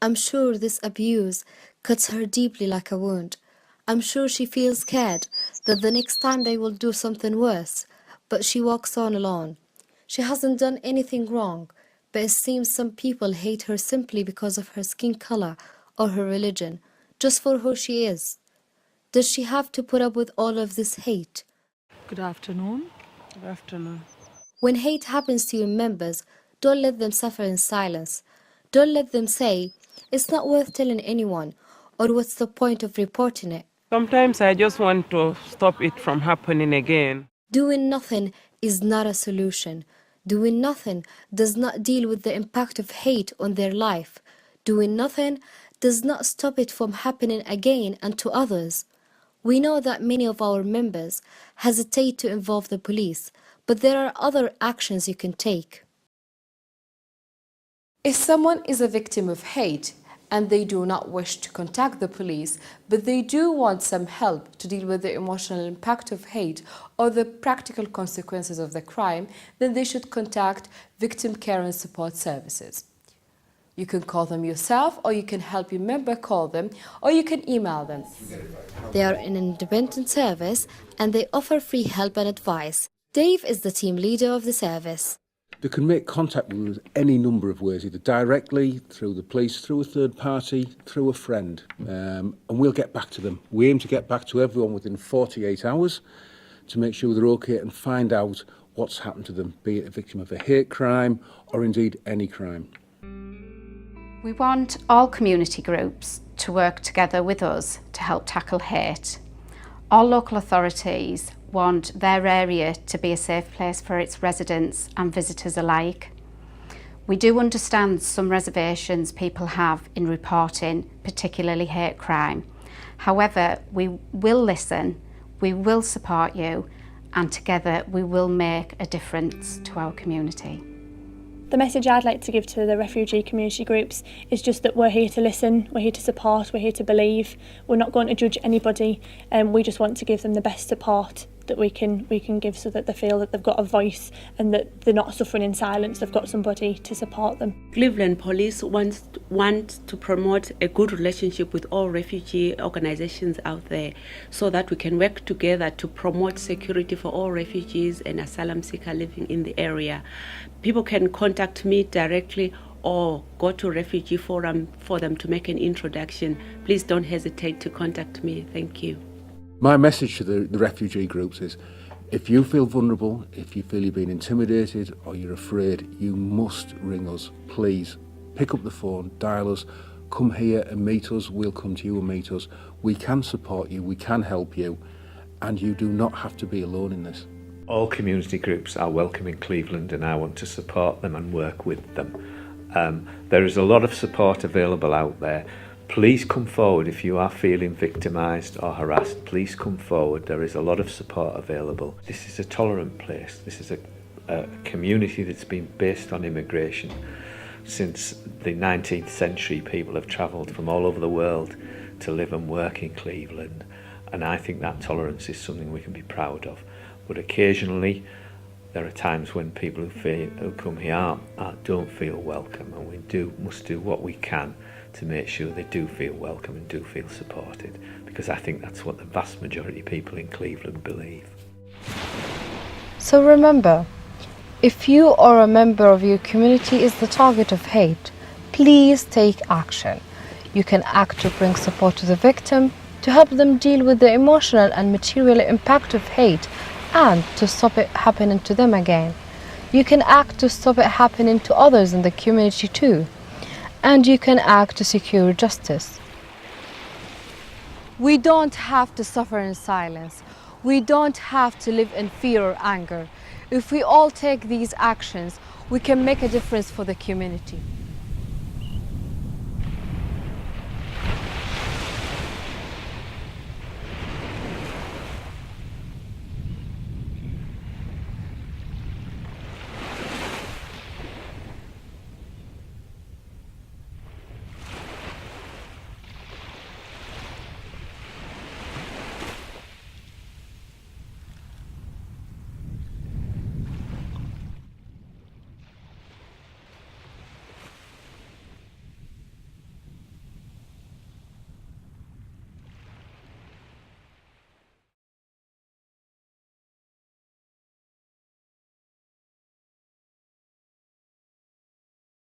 I'm sure this abuse cuts her deeply like a wound. I'm sure she feels scared that the next time they will do something worse, but she walks on alone. She hasn't done anything wrong, but it seems some people hate her simply because of her skin color or her religion, just for who she is. Does she have to put up with all of this hate? Good afternoon. Good afternoon. When hate happens to your members, don't let them suffer in silence. Don't let them say, it's not worth telling anyone, or what's the point of reporting it? Sometimes I just want to stop it from happening again. Doing nothing is not a solution. Doing nothing does not deal with the impact of hate on their life. Doing nothing does not stop it from happening again and to others. We know that many of our members hesitate to involve the police, but there are other actions you can take. If someone is a victim of hate and they do not wish to contact the police, but they do want some help to deal with the emotional impact of hate or the practical consequences of the crime, then they should contact Victim Care and Support Services. You can call them yourself, or you can help your member call them, or you can email them. They are an independent service and they offer free help and advice. Dave is the team leader of the service. They can make contact with us any number of ways, either directly, through the police, through a third party, through a friend, and we'll get back to them. We aim to get back to everyone within 48 hours to make sure they're okay and find out what's happened to them, be it a victim of a hate crime or indeed any crime. We want all community groups to work together with us to help tackle hate. All local authorities want their area to be a safe place for its residents and visitors alike. We do understand some reservations people have in reporting, particularly hate crime. However, we will listen, we will support you, and together we will make a difference to our community. The message I'd like to give to the refugee community groups is just that we're here to listen, we're here to support, we're here to believe. We're not going to judge anybody, and we just want to give them the best support that we can give so that they feel that they've got a voice and that they're not suffering in silence, they've got somebody to support them. Cleveland Police want to promote a good relationship with all refugee organisations out there so that we can work together to promote security for all refugees and asylum seekers living in the area. People can contact me directly or go to Refugee Forum for them to make an introduction. Please don't hesitate to contact me. Thank you. My message to the refugee groups is, if you feel vulnerable, if you feel you're being intimidated or you're afraid, you must ring us. Please pick up the phone, dial us, come here and meet us. We'll come to you and meet us. We can support you, we can help you, and you do not have to be alone in this. All community groups are welcome in Cleveland, and I want to support them and work with them. There is a lot of support available out there. Please come forward if you are feeling victimised or harassed. Please come forward. There is a lot of support available. This is a tolerant place. This is a community that's been based on immigration. Since the 19th century, people have travelled from all over the world to live and work in Cleveland, and I think that tolerance is something we can be proud of. But occasionally there are times when people who come here don't feel welcome, and we must do what we can to make sure they do feel welcome and do feel supported, because I think that's what the vast majority of people in Cleveland believe. So remember, if you or a member of your community is the target of hate, please take action. You can act to bring support to the victim, to help them deal with the emotional and material impact of hate, and to stop it happening to them again. You can act to stop it happening to others in the community too. And you can act to secure justice. We don't have to suffer in silence. We don't have to live in fear or anger. If we all take these actions, we can make a difference for the community.